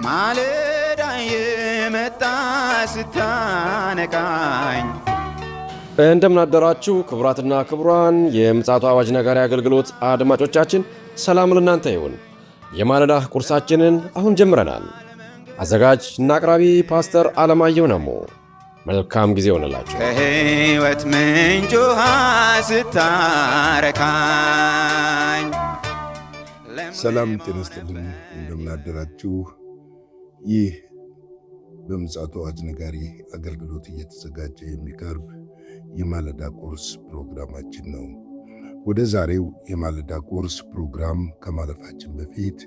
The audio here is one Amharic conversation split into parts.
ማለዳ የመጣ ስታነቃኝ እንደምን አደራችሁ ክቡራትና ክቡራን የምፅዓቱ አዋጅ ነጋሪ አገልግሎት አድማጮቻችን፣ ሰላም ለእናንተ ይሁን። የማለዳ ቁርሳችንን አሁን ጀምረናል። አዘጋጅ እና አቅራቢ ፓስተር አለማየሁ ነሞ። መልካም ጊዜ ሆነላችሁ። ከሕይወት ምንጭ ውሃ ስታረካኝ ሰላም ጤና ይስጥልኝ። እንደምን አደራችሁ። ይህ በምፅዓቱ አዋጅ ነጋሪ አገልግሎት እየተዘጋጀ የሚቀርብ የማለዳ ቁርስ ፕሮግራማችን ነው። ወደ ዛሬው የማለዳ ቁርስ ፕሮግራም ከማለፋችን በፊት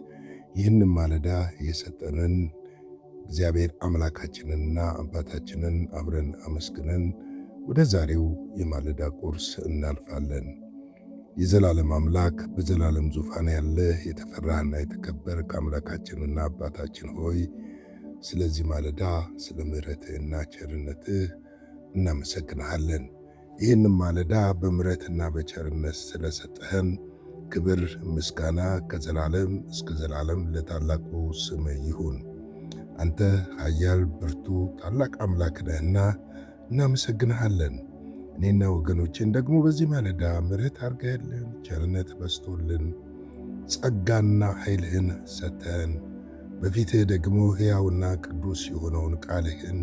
ይህንን ማለዳ የሰጠንን እግዚአብሔር አምላካችንንና አባታችንን አብረን አመስግነን ወደ ዛሬው የማለዳ ቁርስ እናልፋለን። የዘላለም አምላክ በዘላለም ዙፋን ያለህ የተፈራህና የተከበርክ አምላካችንና አባታችን ሆይ ስለዚህ ማለዳ ስለ ምሕረትህና ቸርነትህ እናመሰግንሃለን። ይህንም ማለዳ በምሕረትና በቸርነት ስለሰጠህን ክብር ምስጋና ከዘላለም እስከ ዘላለም ለታላቁ ስምህ ይሁን። አንተ ኃያል ብርቱ ታላቅ አምላክ ነህና እናመሰግንሃለን። እኔና ወገኖቼን ደግሞ በዚህ ማለዳ ምሕረት አድርገህልን ቸርነት በስቶልን ጸጋና ኃይልህን ሰተን በፊትህ ደግሞ ሕያውና ቅዱስ የሆነውን ቃልህን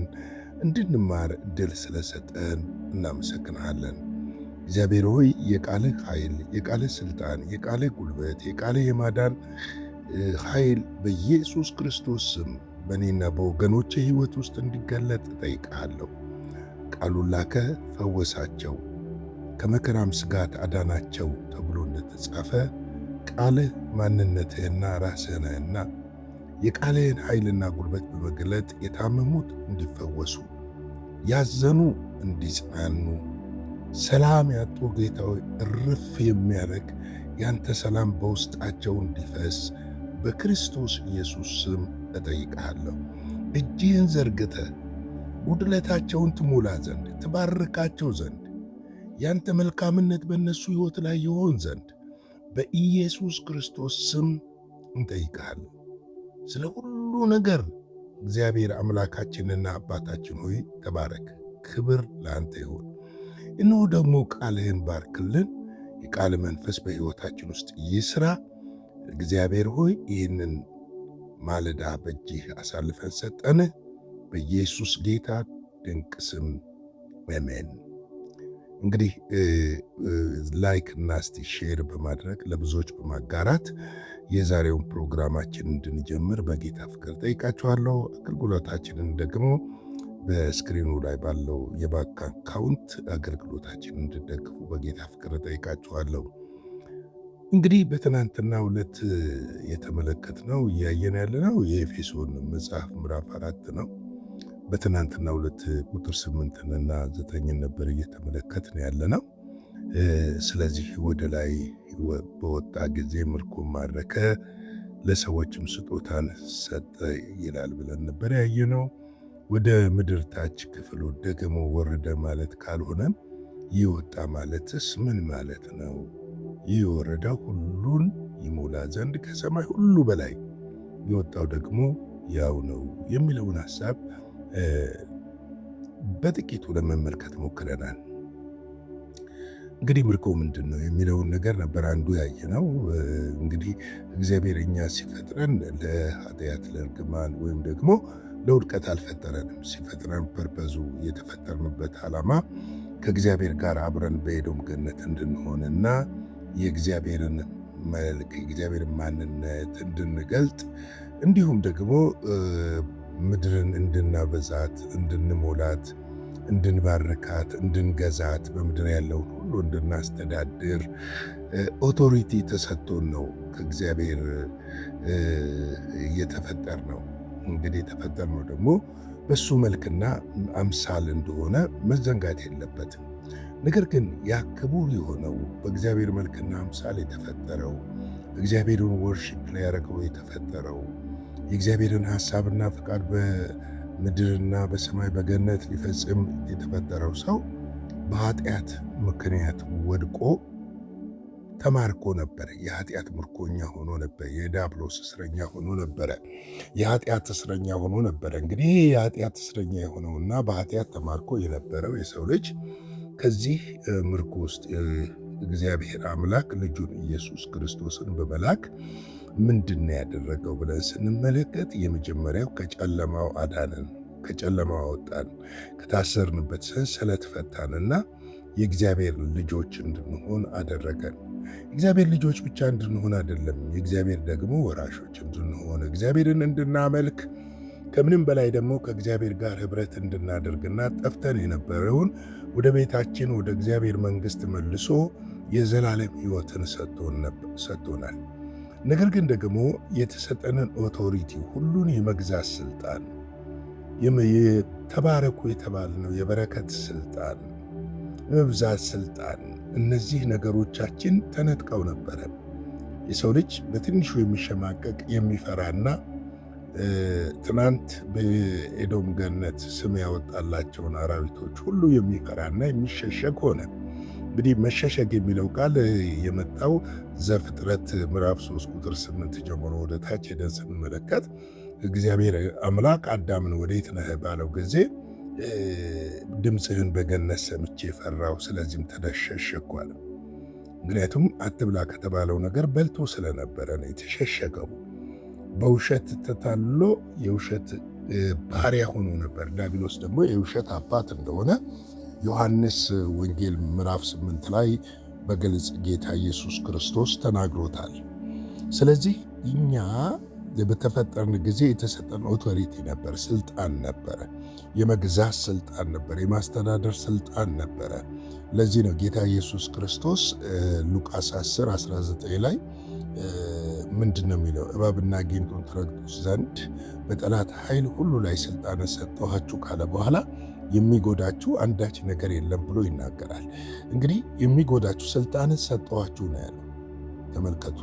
እንድንማር ዕድል ስለሰጠን እናመሰግንሃለን። እግዚአብሔር ሆይ የቃልህ ኃይል፣ የቃልህ ሥልጣን፣ የቃልህ ጉልበት፣ የቃልህ የማዳን ኃይል በኢየሱስ ክርስቶስ ስም በእኔና በወገኖቼ ሕይወት ውስጥ እንዲገለጥ እጠይቅሃለሁ። ቃሉን ላከ፣ ፈወሳቸው፣ ከመከራም ስጋት አዳናቸው ተብሎ እንደተጻፈ ቃልህ ማንነትህና ራስህ ነህና የቃልህን ኃይልና ጉልበት በመግለጥ የታመሙት እንዲፈወሱ፣ ያዘኑ እንዲጽናኑ፣ ሰላም ያጡ ጌታዊ እርፍ የሚያደርግ ያንተ ሰላም በውስጣቸው እንዲፈስ በክርስቶስ ኢየሱስ ስም እጠይቅሃለሁ። እጅህን ዘርግተህ ጉድለታቸውን ትሞላ ዘንድ ትባርካቸው ዘንድ ያንተ መልካምነት በእነሱ ሕይወት ላይ ይሆን ዘንድ በኢየሱስ ክርስቶስ ስም እንጠይቅሃለን። ስለ ሁሉ ነገር እግዚአብሔር አምላካችንና አባታችን ሆይ ተባረክ። ክብር ለአንተ ይሁን። እነሆ ደግሞ ቃልህን ባርክልን። የቃል መንፈስ በሕይወታችን ውስጥ ይስራ። እግዚአብሔር ሆይ ይህንን ማለዳ በእጅህ አሳልፈን ሰጠንህ። በኢየሱስ ጌታ ድንቅ ስም አሜን። እንግዲህ ላይክ እና እስቲ ሼር በማድረግ ለብዙዎች በማጋራት የዛሬውን ፕሮግራማችን እንድንጀምር በጌታ ፍቅር ጠይቃችኋለሁ። አገልግሎታችንን ደግሞ በስክሪኑ ላይ ባለው የባንክ አካውንት አገልግሎታችንን እንድደግፉ በጌታ ፍቅር ጠይቃችኋለሁ። እንግዲህ በትናንትናው ዕለት የተመለከትነው እያየን ያለነው የኤፌሶን መጽሐፍ ምዕራፍ 4 ነው። በትናንትናው ዕለት ቁጥር 8ና 9 ነበር እየተመለከትን ያለነው። ስለዚህ ወደ ላይ በወጣ ጊዜ ምርኮን ማረከ፣ ለሰዎችም ስጦታን ሰጠ ይላል ብለን ነበር ያየነው። ወደ ምድር ታች ክፍሉ ደግሞ ወረደ ማለት ካልሆነም ይወጣ ማለትስ ምን ማለት ነው? ይህ የወረደው ሁሉን ይሞላ ዘንድ ከሰማይ ሁሉ በላይ የወጣው ደግሞ ያው ነው የሚለውን ሐሳብ በጥቂቱ ለመመልከት ሞክረናል። እንግዲህ ምርኮ ምንድን ነው የሚለውን ነገር ነበር አንዱ ያየነው። እንግዲህ እግዚአብሔር እኛ ሲፈጥረን ለኃጢአት ለእርግማን ወይም ደግሞ ለውድቀት አልፈጠረንም። ሲፈጥረን ፐርፐዙ የተፈጠርንበት ዓላማ ከእግዚአብሔር ጋር አብረን በኤዶም ገነት እንድንሆንና የእግዚአብሔርን መልክ የእግዚአብሔርን ማንነት እንድንገልጥ እንዲሁም ደግሞ ምድርን እንድናበዛት፣ እንድንሞላት፣ እንድንባርካት፣ እንድንገዛት፣ በምድር ያለውን ሁሉ እንድናስተዳድር ኦቶሪቲ ተሰጥቶን ነው ከእግዚአብሔር የተፈጠር ነው። እንግዲህ የተፈጠር ነው ደግሞ በሱ መልክና አምሳል እንደሆነ መዘንጋት የለበትም። ነገር ግን ያ ክቡር የሆነው በእግዚአብሔር መልክና አምሳል የተፈጠረው እግዚአብሔርን ወርሺፕ ላይ ያደረገው የተፈጠረው የእግዚአብሔርን ሐሳብና ፍቃድ በምድርና በሰማይ በገነት ሊፈጽም የተፈጠረው ሰው በኃጢአት ምክንያት ወድቆ ተማርኮ ነበረ። የኃጢአት ምርኮኛ ሆኖ ነበር። የዲያብሎስ እስረኛ ሆኖ ነበረ። የኃጢአት እስረኛ ሆኖ ነበረ። እንግዲህ የኃጢአት እስረኛ የሆነውና በኃጢአት ተማርኮ የነበረው የሰው ልጅ ከዚህ ምርኮ ውስጥ እግዚአብሔር አምላክ ልጁን ኢየሱስ ክርስቶስን በመላክ ምንድን ነው ያደረገው ብለን ስንመለከት የመጀመሪያው ከጨለማው አዳነን፣ ከጨለማው አወጣን፣ ከታሰርንበት ሰንሰለት ፈታንና የእግዚአብሔር ልጆች እንድንሆን አደረገን። እግዚአብሔር ልጆች ብቻ እንድንሆን አይደለም፣ የእግዚአብሔር ደግሞ ወራሾች እንድንሆን፣ እግዚአብሔርን እንድናመልክ፣ ከምንም በላይ ደግሞ ከእግዚአብሔር ጋር ኅብረት እንድናደርግና ጠፍተን የነበረውን ወደ ቤታችን ወደ እግዚአብሔር መንግሥት መልሶ የዘላለም ሕይወትን ሰጥቶናል። ነገር ግን ደግሞ የተሰጠንን ኦቶሪቲ፣ ሁሉን የመግዛት ስልጣን፣ ተባረኩ የተባልነው የበረከት ስልጣን፣ የመብዛት ስልጣን፣ እነዚህ ነገሮቻችን ተነጥቀው ነበረ። የሰው ልጅ በትንሹ የሚሸማቀቅ የሚፈራና ትናንት በኤዶም ገነት ስም ያወጣላቸውን አራዊቶች ሁሉ የሚፈራና የሚሸሸግ ሆነ። እንግዲህ መሸሸግ የሚለው ቃል የመጣው ዘፍጥረት ምዕራፍ 3 ቁጥር 8 ጀምሮ ወደ ታች ሄደን ስንመለከት እግዚአብሔር አምላክ አዳምን ወዴት ነህ ባለው ጊዜ ድምፅህን በገነት ሰምቼ ፈራሁ፣ ስለዚህም ተሸሸግኩ አለ። ምክንያቱም አትብላ ከተባለው ነገር በልቶ ስለነበረ ነው የተሸሸገው። በውሸት ተታሎ የውሸት ባሪያ ሆኖ ነበር። ዲያብሎስ ደግሞ የውሸት አባት እንደሆነ ዮሐንስ ወንጌል ምዕራፍ 8 ላይ በግልጽ ጌታ ኢየሱስ ክርስቶስ ተናግሮታል። ስለዚህ እኛ በተፈጠርን ጊዜ የተሰጠን ኦቶሪቲ ነበር፣ ስልጣን ነበረ፣ የመግዛት ስልጣን ነበር፣ የማስተዳደር ስልጣን ነበረ። ለዚህ ነው ጌታ ኢየሱስ ክርስቶስ ሉቃስ 10:19 ላይ ምንድን ነው የሚለው? እባብና ጊንጡን ትረግጡ ዘንድ በጠላት ኃይል ሁሉ ላይ ስልጣንን ሰጠኋችሁ ካለ በኋላ የሚጎዳችሁ አንዳች ነገር የለም ብሎ ይናገራል። እንግዲህ የሚጎዳችሁ ስልጣንን ሰጠኋችሁ ነው ያለው። ተመልከቱ፣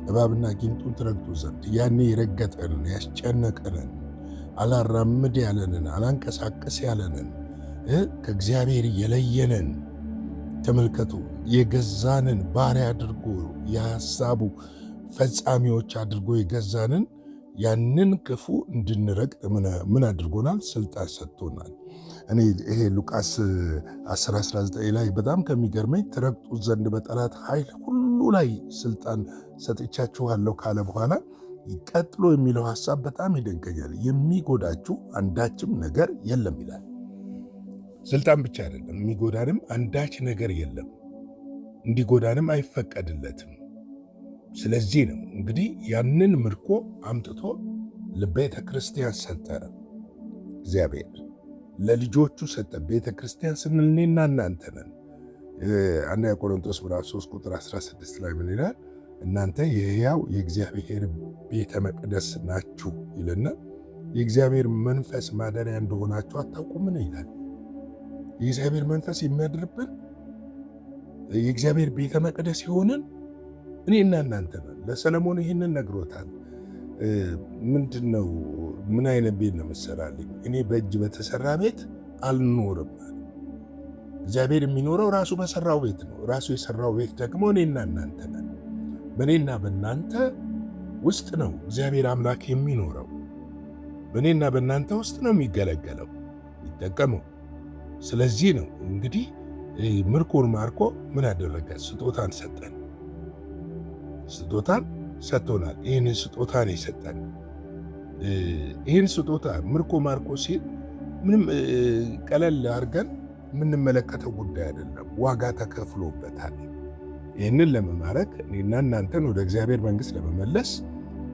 እባብና ጊንጡን ትረግጡ ዘንድ ያኔ የረገጠንን፣ ያስጨነቀንን፣ አላራምድ ያለንን፣ አላንቀሳቀስ ያለንን፣ ከእግዚአብሔር የለየንን፣ ተመልከቱ፣ የገዛንን ባሪያ አድርጎ የሐሳቡ ፈጻሚዎች አድርጎ የገዛንን ያንን ክፉ እንድንረግጥ ምን አድርጎናል? ስልጣን ሰጥቶናል። እኔ ይሄ ሉቃስ 10:19 ላይ በጣም ከሚገርመኝ ትረግጡት ዘንድ በጠላት ኃይል ሁሉ ላይ ስልጣን ሰጥቻችኋለሁ ካለ በኋላ ቀጥሎ የሚለው ሐሳብ በጣም ይደንቀኛል። የሚጎዳችሁ አንዳችም ነገር የለም ይላል። ስልጣን ብቻ አይደለም፣ የሚጎዳንም አንዳች ነገር የለም፣ እንዲጎዳንም አይፈቀድለትም። ስለዚህ ነው እንግዲህ ያንን ምርኮ አምጥቶ ለቤተ ክርስቲያን ሰጠ። እግዚአብሔር ለልጆቹ ሰጠ። ቤተ ክርስቲያን ስንል እኔና እናንተ ነን። አንደኛ ቆሮንቶስ ምዕራፍ 3 ቁጥር 16 ላይ ምን ይላል? እናንተ የሕያው የእግዚአብሔር ቤተ መቅደስ ናችሁ ይልና የእግዚአብሔር መንፈስ ማደሪያ እንደሆናችሁ አታውቁምን ይላል። የእግዚአብሔር መንፈስ የሚያድርብን የእግዚአብሔር ቤተ መቅደስ የሆንን እኔና እናንተ ነን። ለሰለሞን ይህንን ነግሮታል። ምንድነው? ምን አይነት ቤት ነው የምትሰራልኝ? እኔ በእጅ በተሰራ ቤት አልኖርም። እግዚአብሔር የሚኖረው ራሱ በሰራው ቤት ነው። ራሱ የሰራው ቤት ደግሞ እኔና እናንተ ነን። በእኔና በእናንተ ውስጥ ነው እግዚአብሔር አምላክ የሚኖረው። በእኔና በእናንተ ውስጥ ነው የሚገለገለው፣ የሚጠቀመው። ስለዚህ ነው እንግዲህ ምርኮን ማርኮ ምን አደረገ? ስጦታን ሰጠን። ስጦታን ሰጥቶናል። ይህንን ስጦታ ነው የሰጠን። ይህን ስጦታ ምርኮ ማርኮ ሲል ምንም ቀለል አድርገን የምንመለከተው ጉዳይ አይደለም። ዋጋ ተከፍሎበታል። ይህንን ለመማረክ እኔና እናንተን ወደ እግዚአብሔር መንግሥት ለመመለስ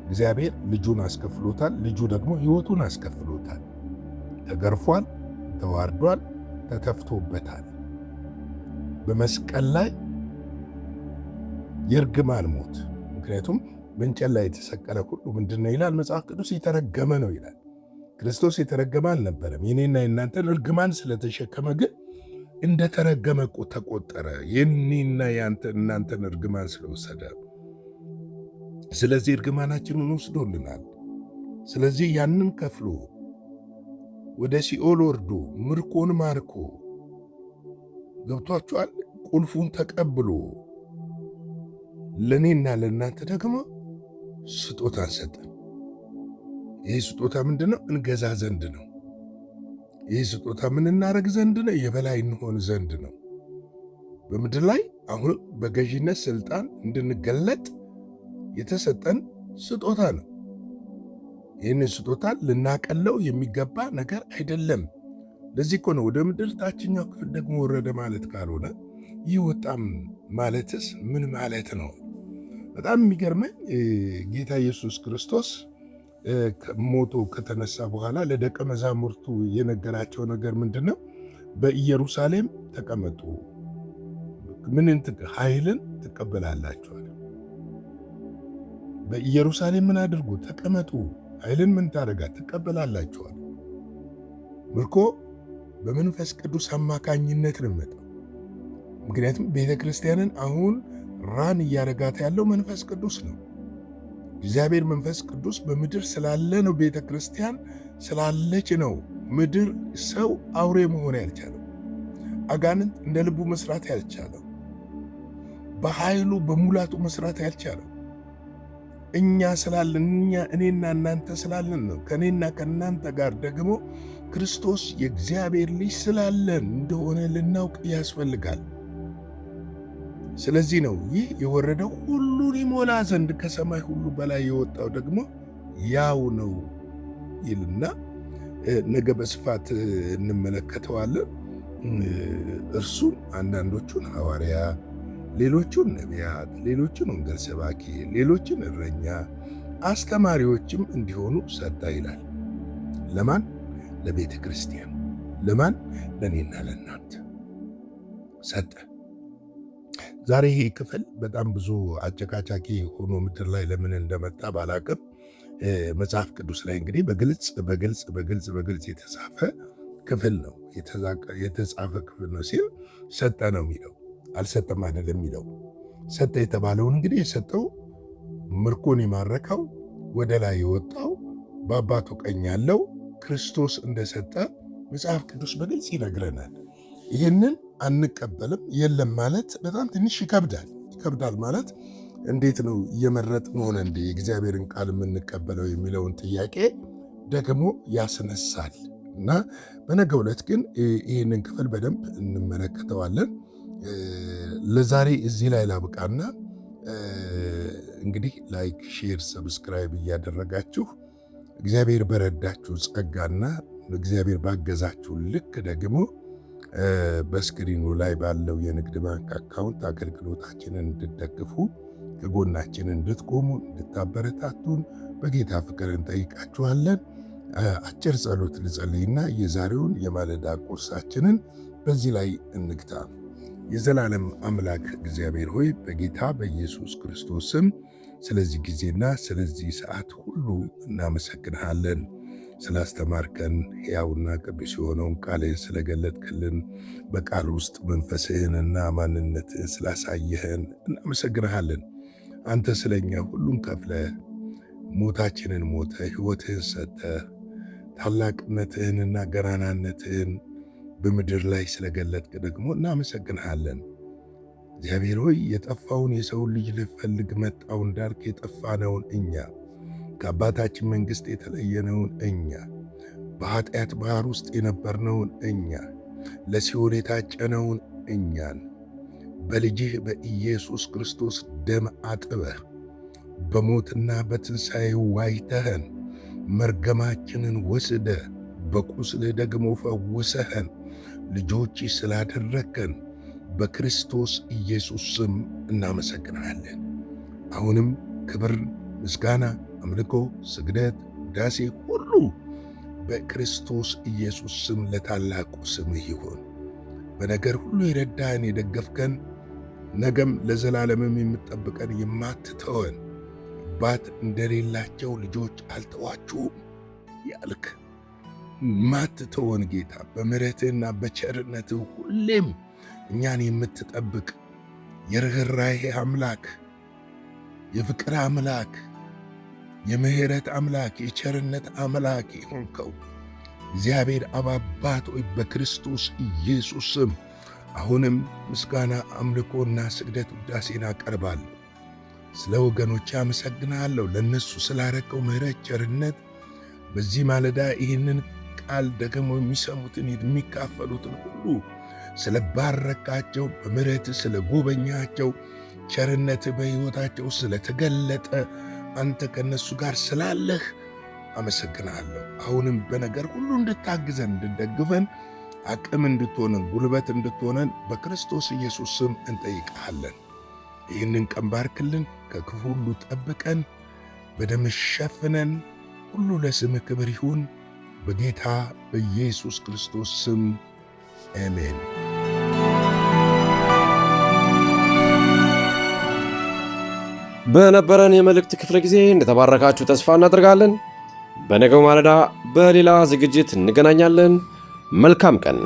እግዚአብሔር ልጁን አስከፍሎታል። ልጁ ደግሞ ሕይወቱን አስከፍሎታል። ተገርፏል፣ ተዋርዷል፣ ተተፍቶበታል። በመስቀል ላይ የእርግማን ሞት። ምክንያቱም በእንጨት ላይ የተሰቀለ ሁሉ ምንድነው ይላል መጽሐፍ ቅዱስ? የተረገመ ነው ይላል። ክርስቶስ የተረገመ አልነበረም። የኔና የእናንተን እርግማን ስለተሸከመ ግን እንደተረገመ ተቆጠረ። የኔና እናንተን እርግማን ስለወሰደ፣ ስለዚህ እርግማናችንን ወስዶልናል። ስለዚህ ያንን ከፍሎ ወደ ሲኦል ወርዶ ምርኮን ማርኮ ገብቷችኋል። ቁልፉን ተቀብሎ ለእኔና ለእናንተ ደግሞ ስጦታን ሰጠን። ይህ ስጦታ ምንድን ነው? እንገዛ ዘንድ ነው። ይህ ስጦታ ምን እናደርግ ዘንድ ነው? የበላይ እንሆን ዘንድ ነው። በምድር ላይ አሁን በገዢነት ስልጣን እንድንገለጥ የተሰጠን ስጦታ ነው። ይህንን ስጦታ ልናቀለው የሚገባ ነገር አይደለም። ለዚህ እኮ ነው ወደ ምድር ታችኛው ክፍል ደግሞ ወረደ ማለት ካልሆነ ይህ ወጣም ማለትስ ምን ማለት ነው? በጣም የሚገርመኝ ጌታ ኢየሱስ ክርስቶስ ሞቶ ከተነሳ በኋላ ለደቀ መዛሙርቱ የነገራቸው ነገር ምንድን ነው? በኢየሩሳሌም ተቀመጡ፣ ኃይልን ትቀበላላችኋል። በኢየሩሳሌም ምን አድርጉ? ተቀመጡ። ኃይልን ምን ታደርጋ? ትቀበላላችኋል። ምርኮ በመንፈስ ቅዱስ አማካኝነት ነው የሚመጣው። ምክንያቱም ቤተ ክርስቲያንን አሁን ራን እያደረጋት ያለው መንፈስ ቅዱስ ነው። እግዚአብሔር መንፈስ ቅዱስ በምድር ስላለ ነው ቤተ ክርስቲያን ስላለች ነው ምድር ሰው አውሬ መሆን ያልቻለው፣ አጋንንት እንደ ልቡ መስራት ያልቻለው፣ በኃይሉ በሙላቱ መስራት ያልቻለው እኛ ስላለን፣ እኔና እናንተ ስላለን ነው። ከእኔና ከእናንተ ጋር ደግሞ ክርስቶስ የእግዚአብሔር ልጅ ስላለን እንደሆነ ልናውቅ ያስፈልጋል። ስለዚህ ነው ይህ የወረደው ሁሉን ይሞላ ዘንድ ከሰማይ ሁሉ በላይ የወጣው ደግሞ ያው ነው ይልና ነገ በስፋት እንመለከተዋለን። እርሱም አንዳንዶቹን ሐዋርያ፣ ሌሎቹን ነቢያት፣ ሌሎቹን ወንጌል ሰባኪ፣ ሌሎችን እረኛ፣ አስተማሪዎችም እንዲሆኑ ሰጠ ይላል። ለማን? ለቤተ ክርስቲያን። ለማን? ለእኔና ለእናንተ ሰጠ። ዛሬ ይህ ክፍል በጣም ብዙ አጨቃጫቂ ሆኖ ምድር ላይ ለምን እንደመጣ ባላቅም መጽሐፍ ቅዱስ ላይ እንግዲህ በግልጽ የተጻፈ ክፍል ነው። የተጻፈ ክፍል ነው ሲል ሰጠ ነው የሚለው፣ አልሰጠም አይደለም የሚለው። ሰጠ የተባለውን እንግዲህ የሰጠው ምርኮን የማረከው ወደ ላይ የወጣው በአባቱ ቀኝ ያለው ክርስቶስ እንደሰጠ መጽሐፍ ቅዱስ በግልጽ ይነግረናል። ይህንን አንቀበልም የለም ማለት በጣም ትንሽ ይከብዳል ማለት እንዴት ነው እየመረጥን ሆነ እንደ የእግዚአብሔርን ቃል የምንቀበለው የሚለውን ጥያቄ ደግሞ ያስነሳል። እና በነገው ዕለት ግን ይህንን ክፍል በደንብ እንመለከተዋለን። ለዛሬ እዚህ ላይ ላብቃና እንግዲህ ላይክ፣ ሼር፣ ሰብስክራይብ እያደረጋችሁ እግዚአብሔር በረዳችሁ ጸጋና እግዚአብሔር ባገዛችሁ ልክ ደግሞ በስክሪኑ ላይ ባለው የንግድ ባንክ አካውንት አገልግሎታችንን እንድትደግፉ ከጎናችን እንድትቆሙ እንድታበረታቱን በጌታ ፍቅር እንጠይቃችኋለን። አጭር ጸሎት ልጸልይና የዛሬውን የማለዳ ቁርሳችንን በዚህ ላይ እንግታ። የዘላለም አምላክ እግዚአብሔር ሆይ በጌታ በኢየሱስ ክርስቶስ ስም ስለዚህ ጊዜና ስለዚህ ሰዓት ሁሉ እናመሰግንሃለን። ስላስተማርከን ሕያውና ቅዱስ የሆነውን ቃልህን ስለገለጥክልን በቃል ውስጥ መንፈስህንና ማንነትህን ስላሳየህን እናመሰግንሃለን። አንተ ስለኛ ሁሉን ከፍለ ሞታችንን ሞተ ሕይወትህን ሰጠ ታላቅነትህንና ገናናነትህን በምድር ላይ ስለገለጥክ ደግሞ እናመሰግንሃለን። እግዚአብሔር ሆይ የጠፋውን የሰውን ልጅ ልፈልግ መጣው እንዳልክ የጠፋነውን እኛ፣ ከአባታችን መንግሥት የተለየነውን እኛ፣ በኃጢአት ባህር ውስጥ የነበርነውን እኛ፣ ለሲኦል የታጨነውን እኛን በልጅህ በኢየሱስ ክርስቶስ ደም አጥበህ በሞትና በትንሣኤ ዋይተህን መርገማችንን ወስደ በቁስልህ ደግሞ ፈውሰህን ልጆች ስላደረግከን በክርስቶስ ኢየሱስ ስም እናመሰግናለን። አሁንም ክብር፣ ምስጋና፣ አምልኮ፣ ስግደት፣ ውዳሴ ሁሉ በክርስቶስ ኢየሱስ ስም ለታላቁ ስምህ ይሁን። በነገር ሁሉ የረዳህን የደገፍከን፣ ነገም ለዘላለምም የምትጠብቀን የማትተወን አባት እንደሌላቸው ልጆች አልተዋችሁም ያልክ ማትተወን ጌታ በምሕረትህና በቸርነትህ ሁሌም እኛን የምትጠብቅ የርኅራኄ አምላክ፣ የፍቅር አምላክ፣ የምሕረት አምላክ፣ የቸርነት አምላክ የሆንከው እግዚአብሔር አብ አባት ሆይ በክርስቶስ ኢየሱስ ስም አሁንም ምስጋና፣ አምልኮና ስግደት ውዳሴን አቀርባለሁ። ስለ ወገኖቼ አመሰግናለሁ። ለነሱ ስላረከው ምሕረት፣ ቸርነት በዚህ ማለዳ ይህንን ቃል ደግሞ የሚሰሙትን የሚካፈሉትን ሁሉ ስለ ባረካቸው፣ በምሕረት ስለ ጎበኛቸው፣ ቸርነት በሕይወታቸው ስለተገለጠ፣ አንተ ከነሱ ጋር ስላለህ አመሰግናለሁ። አሁንም በነገር ሁሉ እንድታግዘን፣ እንድደግፈን፣ አቅም እንድትሆነን፣ ጉልበት እንድትሆነን በክርስቶስ ኢየሱስ ስም እንጠይቃለን። ይህንን ቀን ባርክልን፣ ከክፉ ሁሉ ጠብቀን፣ በደም ሸፍነን። ሁሉ ለስምህ ክብር ይሁን፣ በጌታ በኢየሱስ ክርስቶስ ስም አሜን። በነበረን የመልእክት ክፍለ ጊዜ እንደተባረካችሁ ተስፋ እናደርጋለን። በነገው ማለዳ በሌላ ዝግጅት እንገናኛለን። መልካም ቀን።